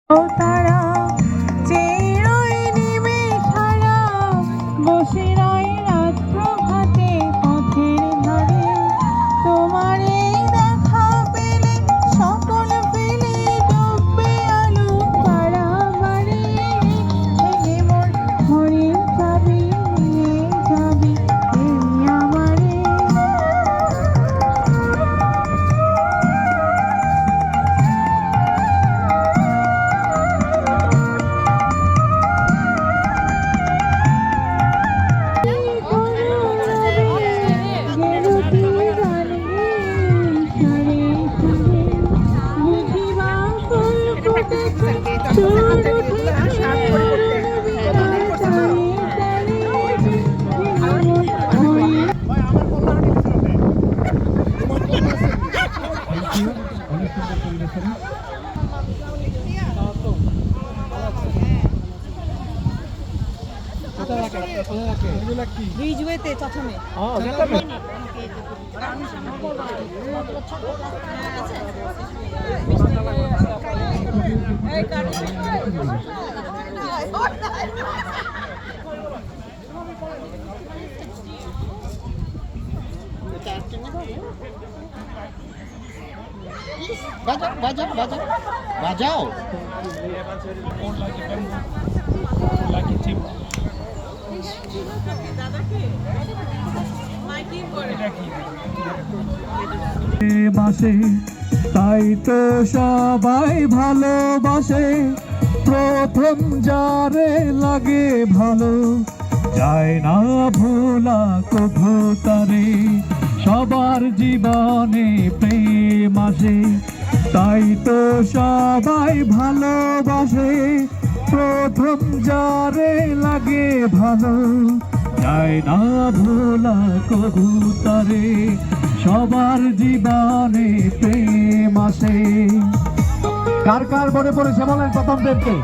তারা চেরোয় নিবে সারা বসে রয় রাত প্রভাতে পথের ধারে তোমারে দেখা পেলে সকল পেলে ডুববে আলো তারা বাড়ি ভেঙে মন হরে যাবি নিয়ে যাবি এই আমারে ব্রিজওয়েতে চট্টগ্রামে বাজাও মাসে তাই তো সবাই ভালোবাসে প্রথম যারে লাগে ভালো যায় না ভোলা কভু তারে সবার জীবনে প্রেম আসে তাই তো সবাই ভালোবাসে প্রথম যারে লাগে ভালো যায় না ভোলা কভু তারে সবার জীবনে প্রেম আসে কার কার মনে পড়েছে বলেন প্রথম প্রেমকে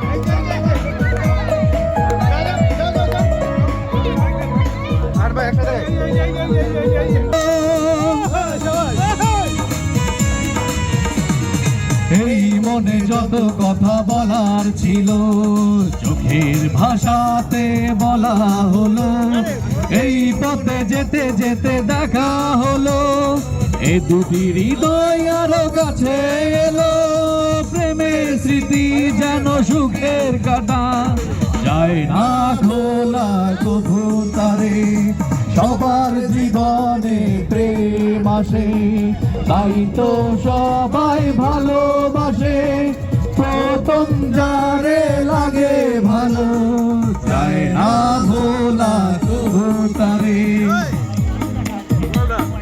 এই মনে যত কথা বলার ছিল চোখের ভাষাতে বলা হলো এই পথে যেতে যেতে দেখা হলো এ দুটি হৃদয় আরো কাছে এলো প্রেমের স্মৃতি যেন সুখের কাটা যায় না খোলা কভু তারে সবার জীবনে প্রেম আসে তাই তো সবাই ভালোবাসে প্রথম যারে লাগে ভালো যায় না ভোলা কভু তারে